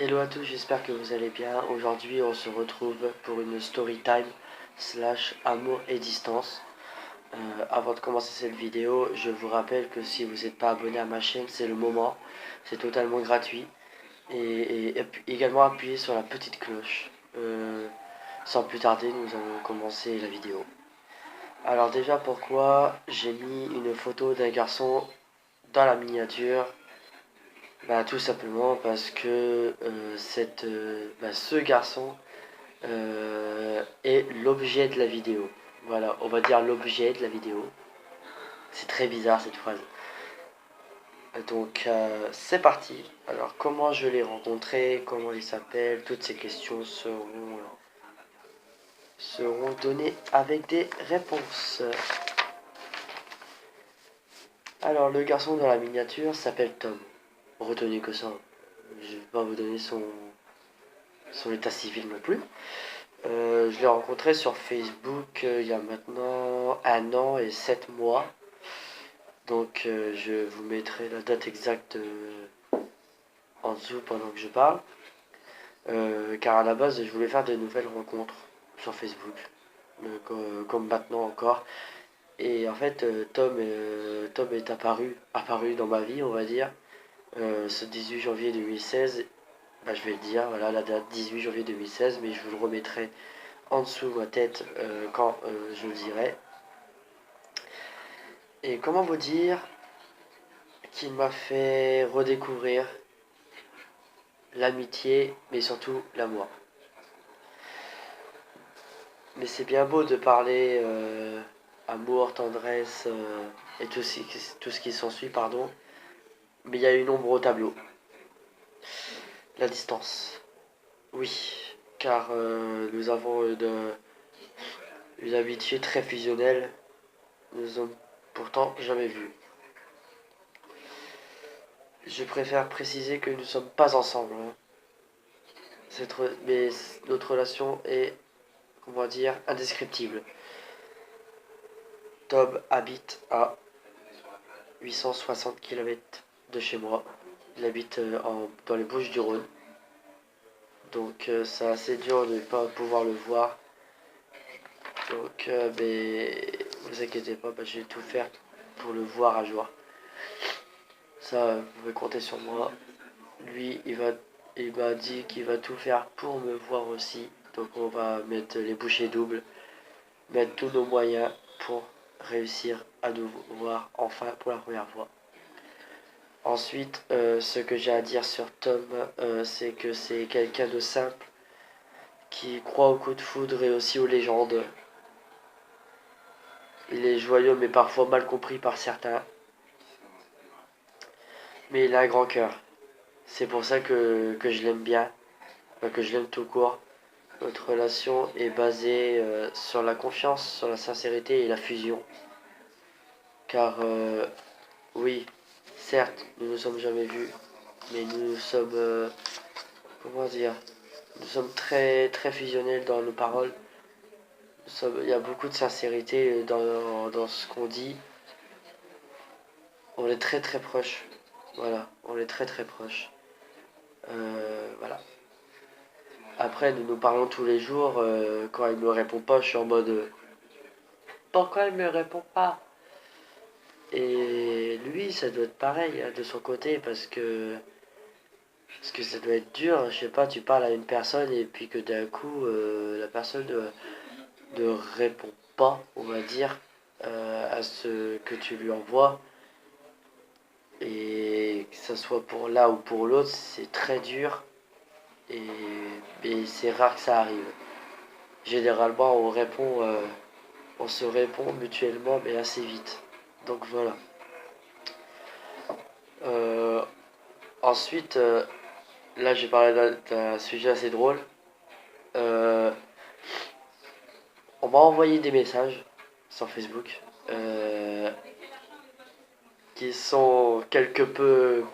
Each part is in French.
Hello à tous, j'espère que vous allez bien. Aujourd'hui, on se retrouve pour une story time slash amour et distance. Avant de commencer cette vidéo, je vous rappelle que si vous n'êtes pas abonné à ma chaîne, c'est le moment. C'est totalement gratuit. Et également appuyez sur la petite cloche. Sans plus tarder, nous allons commencer la vidéo. Alors déjà, pourquoi j'ai mis une photo d'un garçon dans la miniature? Bah, tout simplement parce que ce garçon est l'objet de la vidéo. Voilà, on va dire l'objet de la vidéo. C'est très bizarre cette phrase. Donc c'est parti. Alors comment je l'ai rencontré, comment il s'appelle, toutes ces questions seront données avec des réponses. Alors le garçon dans la miniature s'appelle Tom. Retenez que ça. Je ne vais pas vous donner son état civil non plus. Je l'ai rencontré sur Facebook il y a maintenant 1 an et 7 mois. Donc je vous mettrai la date exacte en dessous pendant que je parle. Car à la base je voulais faire de nouvelles rencontres sur Facebook. Comme maintenant encore. Et en fait Tom est apparu dans ma vie on va dire. Ce 18 janvier 2016. Bah, je vais le dire, voilà la date 18 janvier 2016, mais je vous le remettrai en dessous de ma tête quand je le dirai. Et comment vous dire qu'il m'a fait redécouvrir l'amitié, mais surtout l'amour. Mais c'est bien beau de parler amour, tendresse et tout ce qui s'ensuit, pardon. Mais il y a une ombre au tableau. La distance. Oui, car nous avons une amitié très fusionnelle. Nous sommes pourtant jamais vus. Je préfère préciser que nous ne sommes pas ensemble. Mais notre relation est, on va dire, indescriptible. Tom habite à 860 km de chez moi. Il habite dans les Bouches-du-Rhône. Donc c'est assez dur de ne pas pouvoir le voir. Donc vous inquiétez pas, je vais tout faire pour le voir à joie. Ça, vous pouvez compter sur moi. Lui, il m'a dit qu'il va tout faire pour me voir aussi. Donc on va mettre les bouchées doubles, mettre tous nos moyens pour réussir à nous voir enfin pour la première fois. Ensuite, ce que j'ai à dire sur Tom, c'est que c'est quelqu'un de simple, qui croit au coup de foudre et aussi aux légendes. Il est joyeux mais parfois mal compris par certains. Mais il a un grand cœur. C'est pour ça que je l'aime bien, que je l'aime tout court. Notre relation est basée sur la confiance, sur la sincérité et la fusion. Car oui, certes, nous ne nous sommes jamais vus, mais nous sommes, comment dire, nous sommes très très fusionnels dans nos paroles. Il y a beaucoup de sincérité dans ce qu'on dit. On est très très proches. Voilà, on est très très proches. Voilà. Après, nous nous parlons tous les jours. Quand il me répond pas, je suis en mode pourquoi il me répond pas? Et lui, ça doit être pareil hein, de son côté parce que ça doit être dur. Je sais pas, tu parles à une personne et puis que d'un coup, la personne ne répond pas, on va dire, à ce que tu lui envoies. Et que ce soit pour l'un ou pour l'autre, c'est très dur. Et, et c'est rare que ça arrive. Généralement, on se répond mutuellement, mais assez vite. Donc voilà. Euh, ensuite, là j'ai parlé d'un sujet assez drôle. Euh, on m'a envoyé des messages sur Facebook qui sont quelque peu,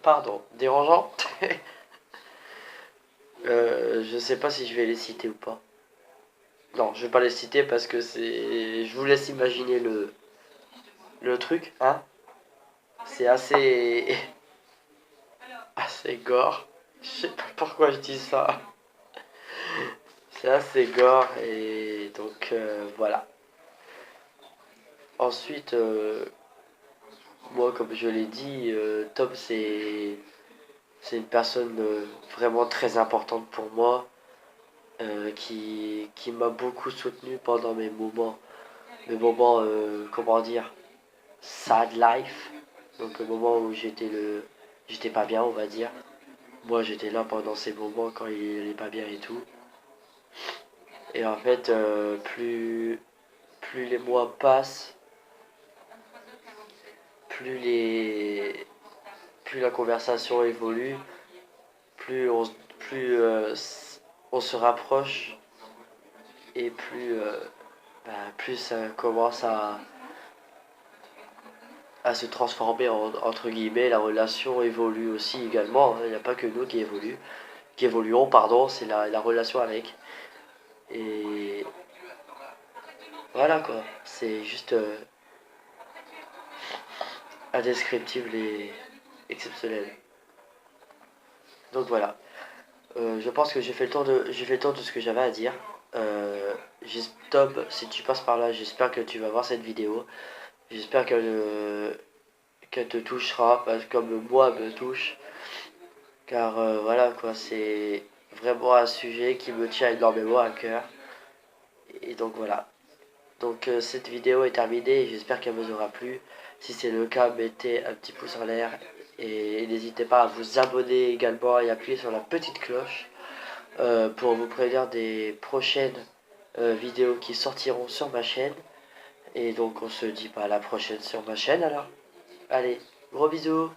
pardon, dérangeants. Je sais pas si je vais les citer ou pas. Non, je vais pas les citer parce que c'est. Je vous laisse imaginer le truc, hein. C'est assez. assez gore. Je sais pas pourquoi je dis ça. C'est assez gore et donc voilà. Ensuite, moi comme je l'ai dit, Tom c'est une personne vraiment très importante pour moi, qui m'a beaucoup soutenu pendant mes moments, comment dire, sad life. Donc le moment où j'étais pas bien, on va dire. Moi j'étais là pendant ces moments quand il est pas bien et tout. Et en fait, plus les mois passent, plus les plus la conversation évolue, plus on se rapproche et plus ça commence à se transformer entre guillemets. La relation évolue aussi également, hein. Il n'y a pas que nous qui évoluons, pardon, c'est la relation avec. Et voilà quoi, c'est juste indescriptible et exceptionnel. Donc voilà. Je pense que j'ai fait le tour de ce que j'avais à dire. Euh, Tom, si tu passes par là, j'espère que tu vas voir cette vidéo. J'espère qu'elle te touchera, comme moi me touche. Car voilà quoi, c'est vraiment un sujet qui me tient énormément à cœur. Et donc voilà. Donc cette vidéo est terminée et j'espère qu'elle vous aura plu. Si c'est le cas, mettez un petit pouce en l'air. Et n'hésitez pas à vous abonner également et appuyer sur la petite cloche pour vous prévenir des prochaines vidéos qui sortiront sur ma chaîne. Et donc on se dit pas à la prochaine sur ma chaîne alors. Allez, gros bisous.